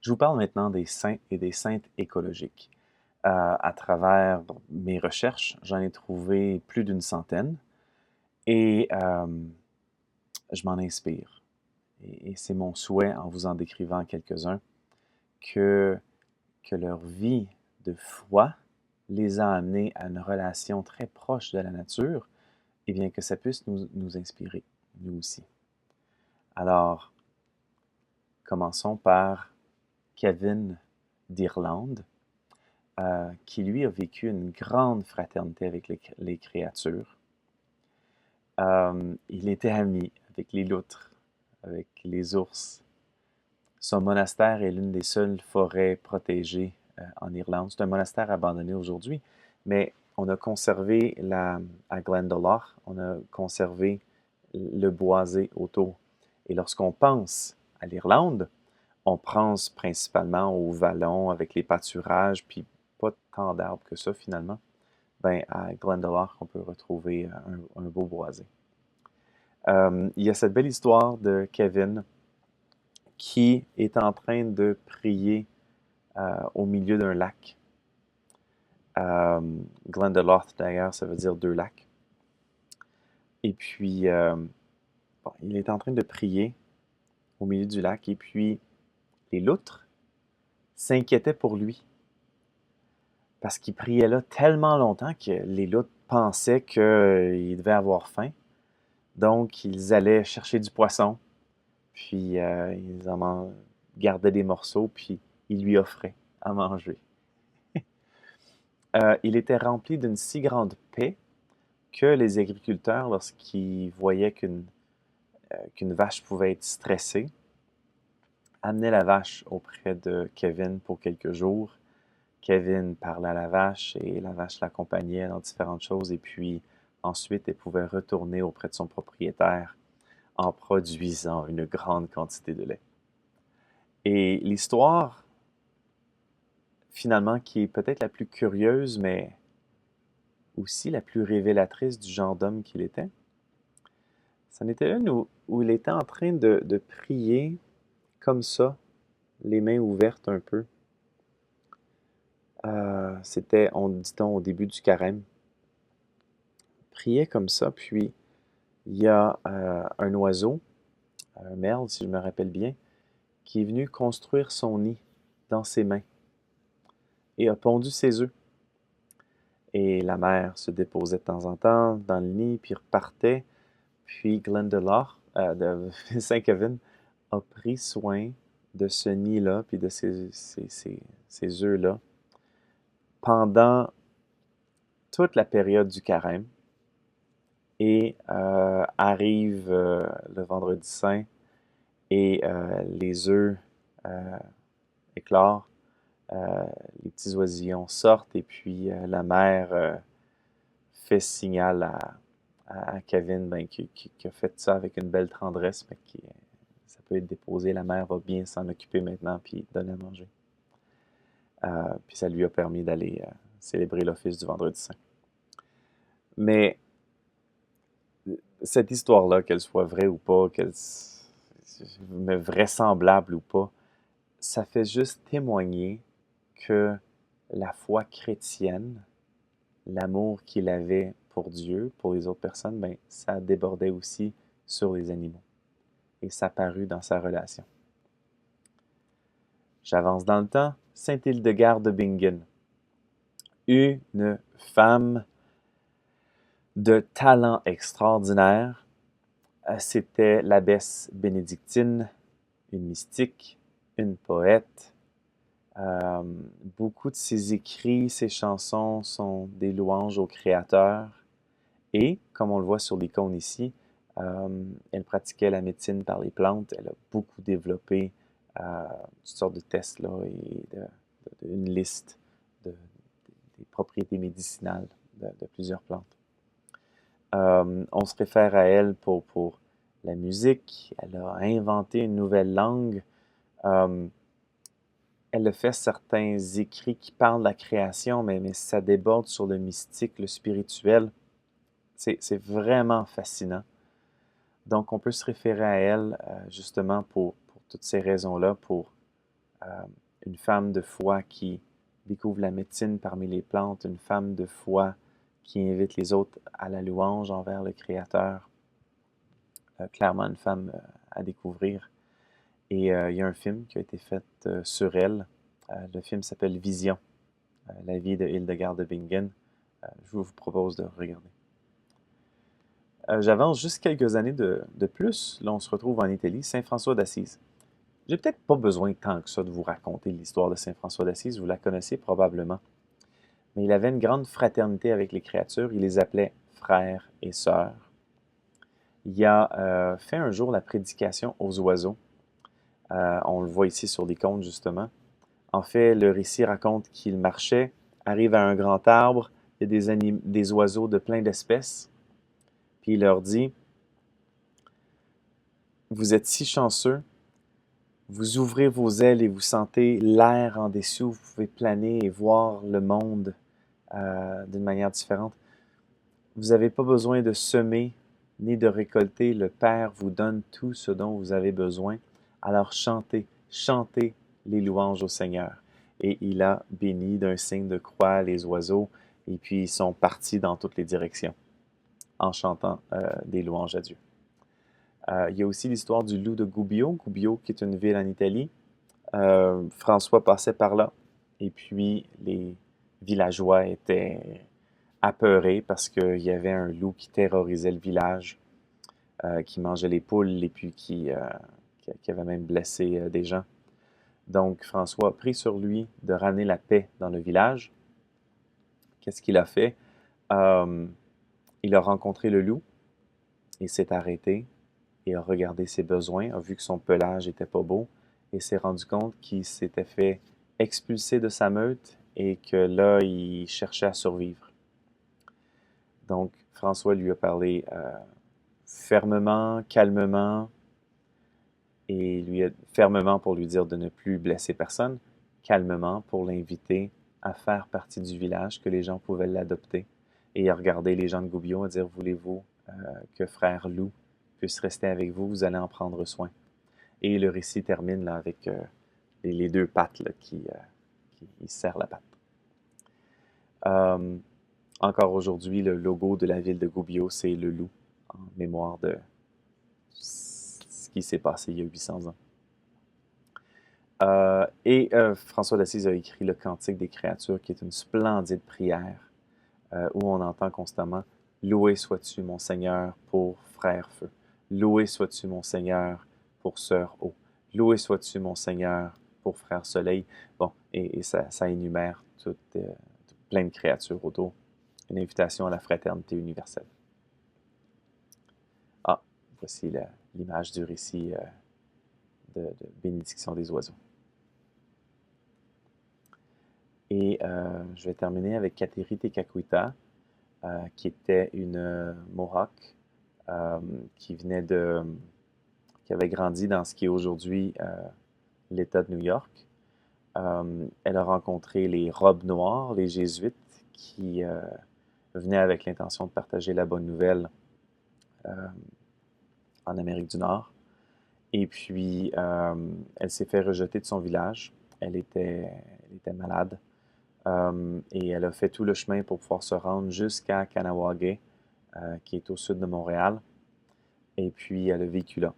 Je vous parle maintenant des saints et des saintes écologiques. À travers mes recherches, j'en ai trouvé plus d'une centaine et je m'en inspire. Et c'est mon souhait, en vous en décrivant quelques-uns, que, que leur vie de foi les a amenés à une relation très proche de la nature, et bien que ça puisse nous inspirer, nous aussi. Alors, commençons par Kevin d'Irlande, qui lui a vécu une grande fraternité avec les créatures. Il était ami avec les loutres, avec les ours. Son monastère est l'une des seules forêts protégées en Irlande. C'est un monastère abandonné aujourd'hui, mais on a conservé à Glendalough, on a conservé le boisé autour. Et lorsqu'on pense à l'Irlande, on pense principalement aux vallons avec les pâturages, puis pas tant d'arbres que ça finalement. Ben, à Glendalough, on peut retrouver un beau boisé. Il y a cette belle histoire de Kevin qui est en train de prier au milieu d'un lac. Glendalough, d'ailleurs, ça veut dire deux lacs. Et puis, bon, il est en train de prier au milieu du lac, et puis les loutres s'inquiétaient pour lui parce qu'il priait là tellement longtemps que les loutres pensaient qu'il devait avoir faim. Donc, ils allaient chercher du poisson, puis ils en gardaient des morceaux, puis ils lui offraient à manger. Il était rempli d'une si grande paix que les agriculteurs, lorsqu'ils voyaient qu'une vache pouvait être stressée, amenaient la vache auprès de Kevin pour quelques jours. Kevin parlait à la vache et la vache l'accompagnait dans différentes choses, et puis ensuite elle pouvait retourner auprès de son propriétaire en produisant une grande quantité de lait. Et l'histoire, finalement, qui est peut-être la plus curieuse, mais aussi la plus révélatrice du genre d'homme qu'il était, c'en était une où il était en train de prier comme ça, les mains ouvertes un peu. C'était, dit-on, au début du carême. Il priait comme ça, puis il y a un oiseau, un merle, si je me rappelle bien, qui est venu construire son nid dans ses mains et a pondu ses œufs. Et la mère se déposait de temps en temps dans le nid, puis repartait. Puis Glendalough, de Saint-Kevin, a pris soin de ce nid-là, puis de ces œufs-là, pendant toute la période du carême. Et arrive le vendredi saint, et les œufs éclorent, les petits oisillons sortent, et puis la mère fait signal à Kevin, ben, qui a fait ça avec une belle tendresse, mais ça peut être déposé, la mère va bien s'en occuper maintenant, puis donner à manger. Puis ça lui a permis d'aller célébrer l'office du vendredi saint. Mais cette histoire-là, qu'elle soit vraie ou pas, mais vraisemblable ou pas, ça fait juste témoigner que la foi chrétienne, l'amour qu'il avait pour Dieu, pour les autres personnes, ben, ça débordait aussi sur les animaux. Et ça parut dans sa relation. J'avance dans le temps. Sainte Hildegarde de Bingen, une femme de talent extraordinaire. C'était l'abbesse bénédictine, une mystique, une poète. Euh, Beaucoup de ses écrits, ses chansons sont des louanges au Créateur. Et, comme on le voit sur l'icône ici, elle pratiquait la médecine par les plantes. Elle a beaucoup développé toutes sortes de tests là, et une liste des propriétés médicinales de plusieurs plantes. On se réfère à elle pour la musique. Elle a inventé une nouvelle langue. Euh, Elle a fait certains écrits qui parlent de la création, mais ça déborde sur le mystique, le spirituel. C'est vraiment fascinant. Donc, on peut se référer à elle justement pour toutes ces raisons-là, pour une femme de foi qui découvre la médecine parmi les plantes, une femme de foi qui invite les autres à la louange envers le Créateur. Clairement une femme à découvrir. Et il y a un film qui a été fait sur elle. Le film s'appelle Vision, la vie de Hildegard de Bingen. Je vous propose de regarder. J'avance juste quelques années de plus. Là, on se retrouve en Italie, Saint François d'Assise. J'ai peut-être pas besoin tant que ça de vous raconter l'histoire de Saint François d'Assise, vous la connaissez probablement. Mais il avait une grande fraternité avec les créatures, il les appelait frères et sœurs. Il a fait un jour la prédication aux oiseaux. On le voit ici sur les contes, justement. En fait, le récit raconte qu'il marchait, arrive à un grand arbre, il y a des oiseaux de plein d'espèces, puis il leur dit, « Vous êtes si chanceux, vous ouvrez vos ailes et vous sentez l'air en dessous, vous pouvez planer et voir le monde d'une manière différente. Vous n'avez pas besoin de semer ni de récolter, le Père vous donne tout ce dont vous avez besoin. Alors chantez, chantez les louanges au Seigneur. » Et il a béni d'un signe de croix les oiseaux, et puis ils sont partis dans toutes les directions en chantant des louanges à Dieu. Il y a aussi l'histoire du loup de Gubbio, Gubbio qui est une ville en Italie. François passait par là, et puis les villageois étaient apeurés parce qu'il y avait un loup qui terrorisait le village, qui mangeait les poules et puis qui avait même blessé des gens. Donc François a pris sur lui de ramener la paix dans le village. Qu'est-ce qu'il a fait? Il a rencontré le loup, il s'est arrêté et a regardé ses besoins, a vu que son pelage n'était pas beau et s'est rendu compte qu'il s'était fait expulser de sa meute et que là, il cherchait à survivre. Donc, François lui a parlé fermement, calmement, et fermement pour lui dire de ne plus blesser personne, calmement pour l'inviter à faire partie du village, que les gens pouvaient l'adopter. Et il a regardé les gens de Gubbio à dire, voulez-vous que frère loup puisse rester avec vous, vous allez en prendre soin. Et le récit termine là, avec les deux pattes là, qui serrent la patte. Encore aujourd'hui, le logo de la ville de Gubbio, c'est le loup, en mémoire de ce qui s'est passé il y a 800 ans. François d'Assise a écrit le Cantique des créatures, qui est une splendide prière où on entend constamment « Loué sois-tu, mon Seigneur, pour frère feu. Loué sois-tu, mon Seigneur, pour sœur eau. Loué sois-tu, mon Seigneur, pour frère soleil. » Bon, et ça énumère plein de créatures autour. Une invitation à la fraternité universelle. Ah, voici l'image du récit de bénédiction des oiseaux. Et je vais terminer avec Kateri Tekakwitha, qui était une Mohawk qui avait grandi dans ce qui est aujourd'hui l'État de New York. Elle a rencontré les robes noires, les jésuites, qui venaient avec l'intention de partager la bonne nouvelle en Amérique du Nord. Et puis, elle s'est fait rejeter de son village. Elle était malade. Et elle a fait tout le chemin pour pouvoir se rendre jusqu'à Kahnawake, qui est au sud de Montréal. Et puis, elle a vécu là,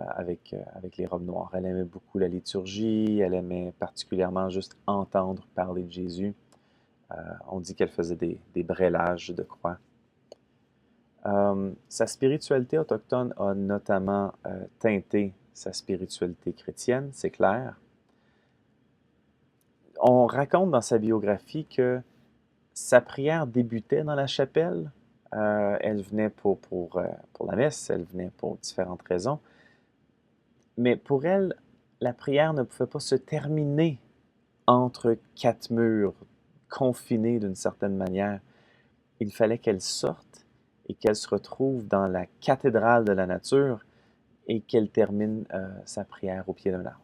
avec les robes noires. Elle aimait beaucoup la liturgie, elle aimait particulièrement juste entendre parler de Jésus. On dit qu'elle faisait des brélages de croix. Sa spiritualité autochtone a notamment teinté sa spiritualité chrétienne, c'est clair. On raconte dans sa biographie que sa prière débutait dans la chapelle. Elle venait pour la messe, elle venait pour différentes raisons. Mais pour elle, la prière ne pouvait pas se terminer entre quatre murs, confinée d'une certaine manière. Il fallait qu'elle sorte et qu'elle se retrouve dans la cathédrale de la nature et qu'elle termine sa prière au pied d'un arbre.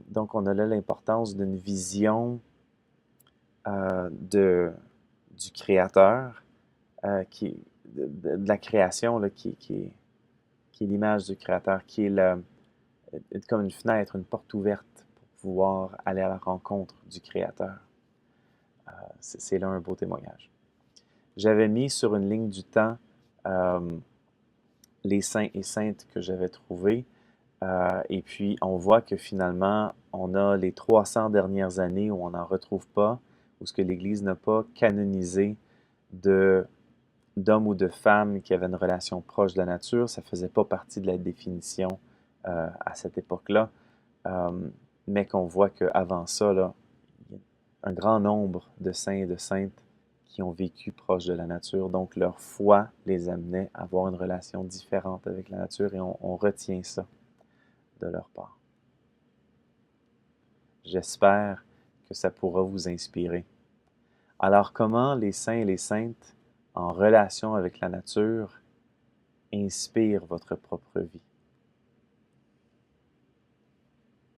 Donc, on a là l'importance d'une vision du Créateur, de la création, là, qui est l'image du Créateur, qui est être comme une fenêtre, une porte ouverte pour pouvoir aller à la rencontre du Créateur. C'est là un beau témoignage. J'avais mis sur une ligne du temps euh, les saints et saintes que j'avais trouvés. Et puis, on voit que finalement, on a les 300 dernières années où on n'en retrouve pas, où ce que l'Église n'a pas canonisé d'hommes ou de femmes qui avaient une relation proche de la nature. Ça ne faisait pas partie de la définition à cette époque-là. Euh, mais qu'on voit qu'avant ça, là, il y a un grand nombre de saints et de saintes qui ont vécu proche de la nature. Donc, leur foi les amenait à avoir une relation différente avec la nature et on retient ça de leur part. J'espère que ça pourra vous inspirer. Alors, comment les saints et les saintes en relation avec la nature inspirent votre propre vie?